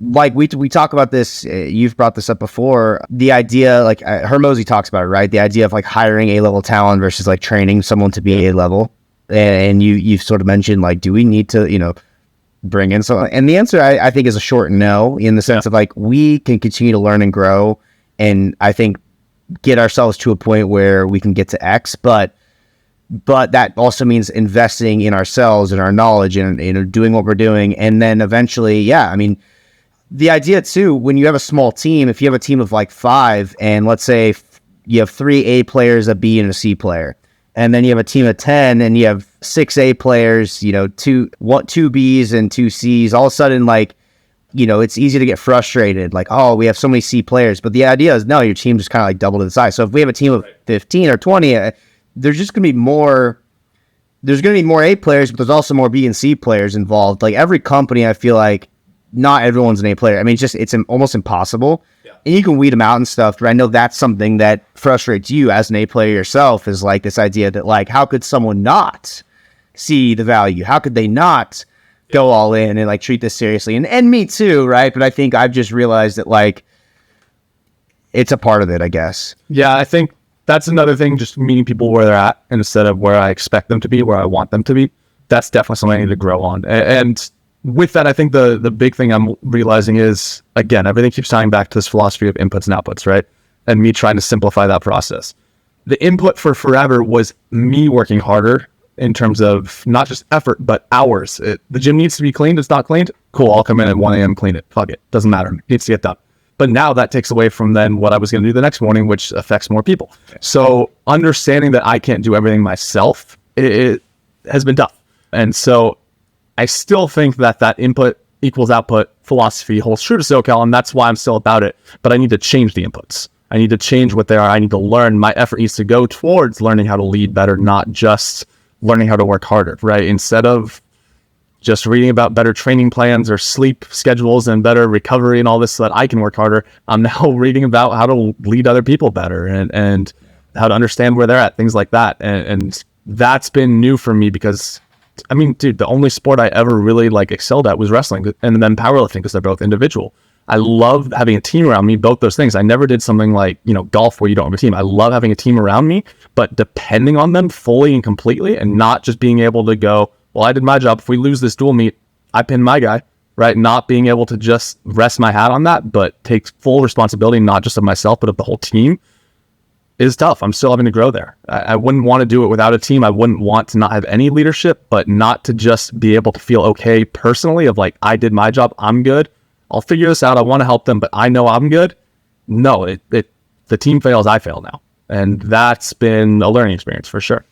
like we talk about this, you've brought this up before, the idea, like Hermosi talks about it, right? The idea of like hiring A-level talent versus like training someone to be A-level. And you've sort of mentioned, like, do we need to, you know, bring in someone? And the answer I think is a short no, in the sense of like, we can continue to learn and grow, and I think get ourselves to a point where we can get to X, but that also means investing in ourselves and our knowledge and, you know, doing what we're doing. And then eventually, yeah, I mean, the idea too, when you have a small team, if you have a team of like 5, and let's say you have 3 A players, a B and a C player, and then you have a team of 10 and you have 6 A players, you know, 2 Bs and 2 Cs, all of a sudden, like, you know, it's easy to get frustrated. Like, oh, we have so many C players. But the idea is, no, your team just kind of like doubled in size. So if we have a team of 15 or 20, there's just going to be more. There's going to be more A players, but there's also more B and C players involved. Like, every company, I feel like not everyone's an A player. I mean, it's almost impossible. Yeah. And you can weed them out and stuff, but I know that's something that frustrates you as an A player yourself, is like this idea that, like, how could someone not see the value? How could they not go all in and like treat this seriously? And me too, right? But I think I've just realized that, like, it's a part of it, I guess. Yeah, I think that's another thing, just meeting people where they're at instead of where I expect them to be, where I want them to be. That's definitely something I need to grow on. And with that, I think the big thing I'm realizing is, again, everything keeps tying back to this philosophy of inputs and outputs, right? And me trying to simplify that process. The input for forever was me working harder in terms of not just effort, but hours. The gym needs to be cleaned. It's not cleaned. Cool. I'll come in at 1 a.m. clean it. Fuck it. Doesn't matter. It needs to get done. But now that takes away from then what I was going to do the next morning, which affects more people. So understanding that I can't do everything myself, it has been tough. And so I still think that input equals output philosophy holds true to SoCal, and that's why I'm still about it. But I need to change the inputs. I need to change what they are. I need to learn. My effort needs to go towards learning how to lead better, not just learning how to work harder, right? Instead of just reading about better training plans or sleep schedules and better recovery and all this so that I can work harder, I'm now reading about how to lead other people better and how to understand where they're at, things like that. And that's been new for me because, I mean, dude, the only sport I ever really like excelled at was wrestling and then powerlifting, because they're both individual. I love having a team around me, both those things. I never did something like, you know, golf where you don't have a team. I love having a team around me, but depending on them fully and completely, and not just being able to go, well, I did my job. If we lose this dual meet, I pinned my guy, right? Not being able to just rest my hat on that, but take full responsibility, not just of myself, but of the whole team, is tough. I'm still having to grow there. I wouldn't want to do it without a team. I wouldn't want to not have any leadership, but not to just be able to feel okay personally of like, I did my job, I'm good. I'll figure this out. I want to help them, but I know I'm good. No, the team fails, I fail now. And that's been a learning experience for sure.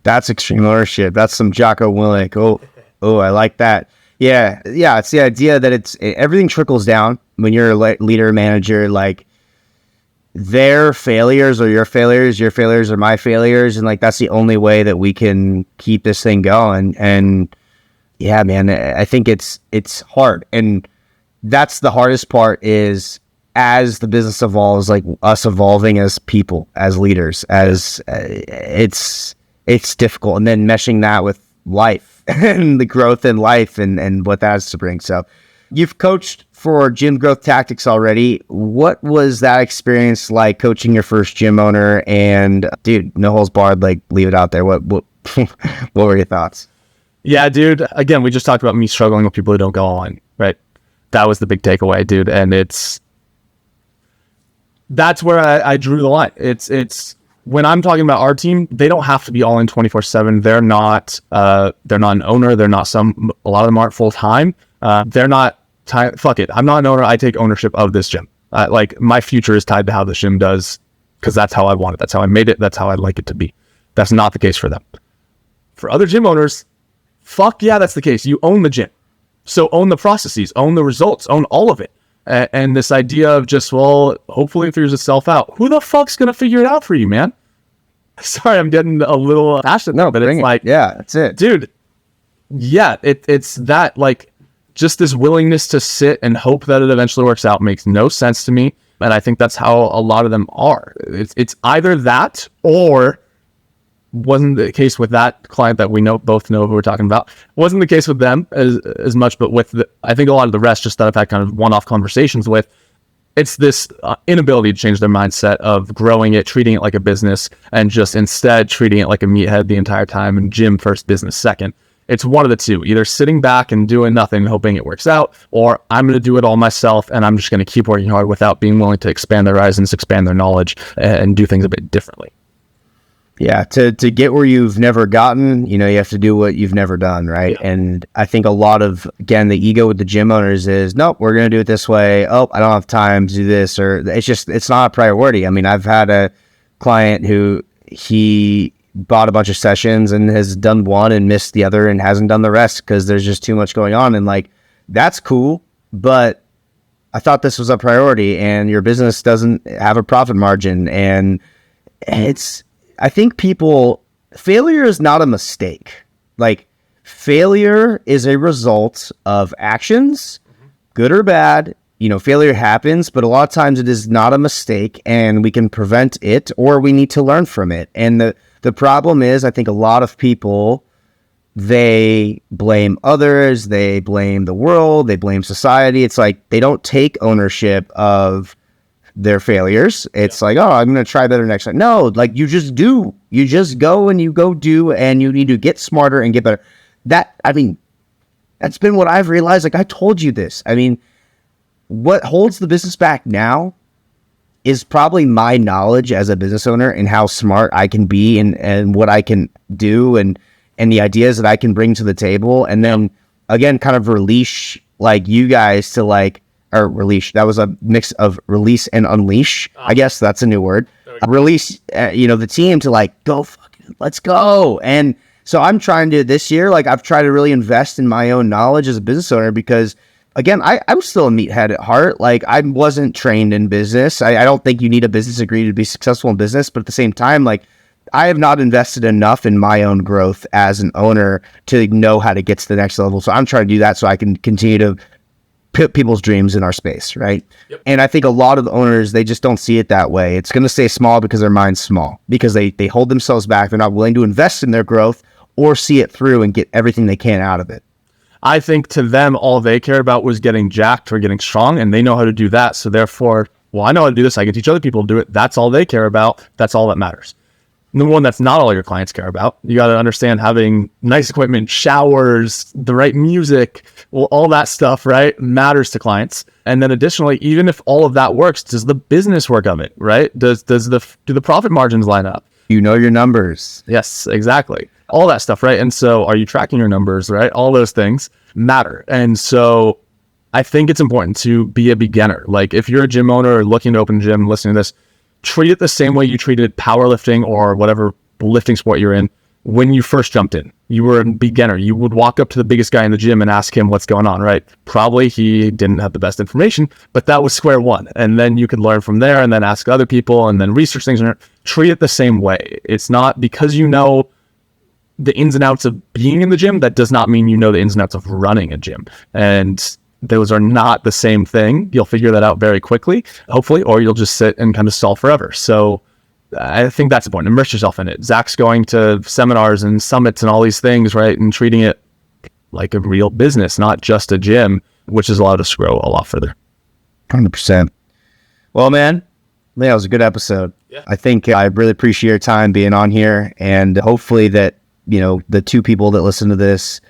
That's extreme ownership. That's some Jocko Willink. Oh, I like that. Yeah. It's the idea that everything trickles down when you're a leader, manager. Like, their failures are your failures are my failures, and like that's the only way that we can keep this thing going. And yeah, man, I think it's hard, and that's the hardest part, is as the business evolves, like us evolving as people, as leaders, as it's difficult, and then meshing that with life and the growth in life and what that has to bring. So you've coached for Gym Growth Tactics already. What was that experience like, coaching your first gym owner? And dude, no holds barred, like, leave it out there. What what were your thoughts? Yeah, dude, again, we just talked about me struggling with people who don't go online, right? That was the big takeaway, dude. And that's where I drew the line. It's when I'm talking about our team, they don't have to be all in 24/7. They're not an owner. They're not a lot of them aren't full time. They're not fuck it. I'm not an owner. I take ownership of this gym. Like my future is tied to how the gym does, because that's how I want it. That's how I made it. That's how I'd like it to be. That's not the case for them. For other gym owners, fuck yeah, that's the case. You own the gym. So own the processes, own the results, own all of it. And this idea of just, well, hopefully it figures itself out. Who the fuck's going to figure it out for you, man? Sorry, I'm getting a little passionate. No, but it's like, yeah, that's it. Dude, yeah, it's that, like, just this willingness to sit and hope that it eventually works out makes no sense to me. And I think that's how a lot of them are. It's either that, or wasn't the case with that client that we both know who we're talking about. Wasn't the case with them as much, but with I think a lot of the rest, just that I've had kind of one-off conversations with, it's this inability to change their mindset of growing it, treating it like a business, and just instead treating it like a meathead the entire time, and gym first, business second. It's one of the two, either sitting back and doing nothing, hoping it works out, or I'm going to do it all myself, and I'm just going to keep working hard without being willing to expand their horizons, expand their knowledge, and do things a bit differently. Yeah, to get where you've never gotten, you have to do what you've never done, right? Yeah. And I think a lot of, again, the ego with the gym owners is, nope, we're going to do it this way. Oh, I don't have time to do this, or it's not a priority. I mean, I've had a client who he bought a bunch of sessions and has done one and missed the other and hasn't done the rest because there's just too much going on. And like, that's cool, but I thought this was a priority, and your business doesn't have a profit margin. And I think failure is not a mistake. Like, failure is a result of actions, good or bad. Failure happens, but a lot of times it is not a mistake, and we can prevent it, or we need to learn from it. And the problem is, I think a lot of people, they blame others, they blame the world, they blame society. It's like they don't take ownership of their failures. It's like, oh, I'm going to try better next time. No, like, you just do. You just go and you go do, and you need to get smarter and get better. That's been what I've realized. Like, I told you this. I mean, what holds the business back now is probably my knowledge as a business owner and how smart I can be, and what I can do, and the ideas that I can bring to the table. And then again, kind of release like you guys to like, or release. That was a mix of release and unleash. I guess that's a new word. Release, the team to like, go fucking, let's go. And so I'm trying to, this year, like, I've tried to really invest in my own knowledge as a business owner, because again, I'm still a meathead at heart. Like, I wasn't trained in business. I don't think you need a business degree to be successful in business. But at the same time, like, I have not invested enough in my own growth as an owner to know how to get to the next level. So I'm trying to do that so I can continue to put people's dreams in our space, right? Yep. And I think a lot of the owners, they just don't see it that way. It's going to stay small because their mind's small, because they hold themselves back. They're not willing to invest in their growth or see it through and get everything they can out of it. I think to them, all they cared about was getting jacked or getting strong, and they know how to do that. So therefore, well, I know how to do this. I can teach other people to do it. That's all they care about. That's all that matters. Number one, that's not all your clients care about. You got to understand having nice equipment, showers, the right music, well, all that stuff, right, matters to clients. And then additionally, even if all of that works, does the business work of it, right? Do the profit margins line up? You know your numbers. Yes, exactly. All that stuff, right? And so are you tracking your numbers, right? All those things matter. And so I think it's important to be a beginner. Like, if you're a gym owner or looking to open a gym, listening to this, treat it the same way you treated powerlifting or whatever lifting sport you're in when you first jumped in. You were a beginner. You would walk up to the biggest guy in the gym and ask him what's going on, right? Probably he didn't have the best information, but that was square one. And then you could learn from there and then ask other people and then research things. And treat it the same way. It's not because you know the ins and outs of being in the gym, that does not mean you know the ins and outs of running a gym. And those are not the same thing. You'll figure that out very quickly, hopefully, or you'll just sit and kind of stall forever. So I think that's important. Immerse yourself in it. Zach's going to seminars and summits and all these things, right? And treating it like a real business, not just a gym, which has allowed us to grow a lot further. 100%. Well, man, that was a good episode. Yeah. I think I really appreciate your time being on here, and hopefully that, the two people that listen to this,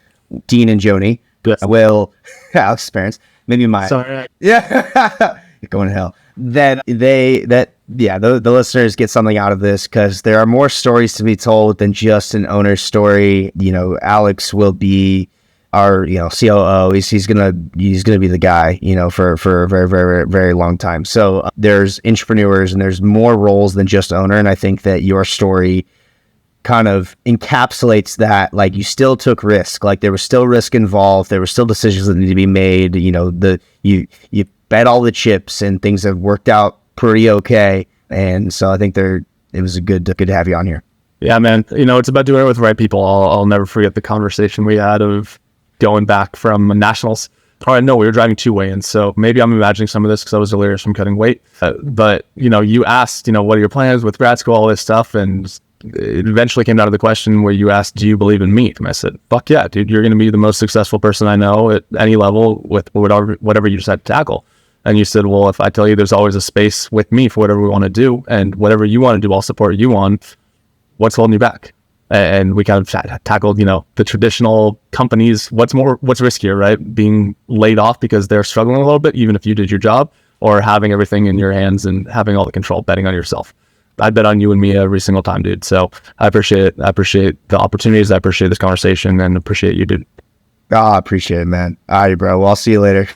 Dean and Joni, will, Alex's parents, maybe my, sorry. Yeah, you're going to hell. the listeners get something out of this, because there are more stories to be told than just an owner's story. Alex will be our COO. He's gonna be the guy for a very, very, very long time. So there's entrepreneurs and there's more roles than just owner, and I think that your story kind of encapsulates that. Like, you still took risk. Like, there was still risk involved. There were still decisions that need to be made. You bet all the chips, and things have worked out pretty okay. And so I think it was good to have you on here. Yeah, man. It's about doing it with the right people. I'll never forget the conversation we had of going back from nationals. Or no, we were driving two-way, and so maybe I'm imagining some of this because I was delirious from cutting weight. But you asked, what are your plans with grad school, all this stuff, and it eventually came down to the question where you asked, do you believe in me? And I said, fuck yeah, dude, you're going to be the most successful person I know at any level with whatever you decide to tackle. And you said, well, if I tell you there's always a space with me for whatever we want to do, and whatever you want to do, I'll support you on, what's holding you back? And we kind of tackled, the traditional companies. What's riskier, right? Being laid off because they're struggling a little bit, even if you did your job, or having everything in your hands and having all the control, betting on yourself. I bet on you and me every single time, dude. So I appreciate it. I appreciate the opportunities. I appreciate this conversation, and appreciate you, dude. I appreciate it, man. All right, bro. Well, I'll see you later.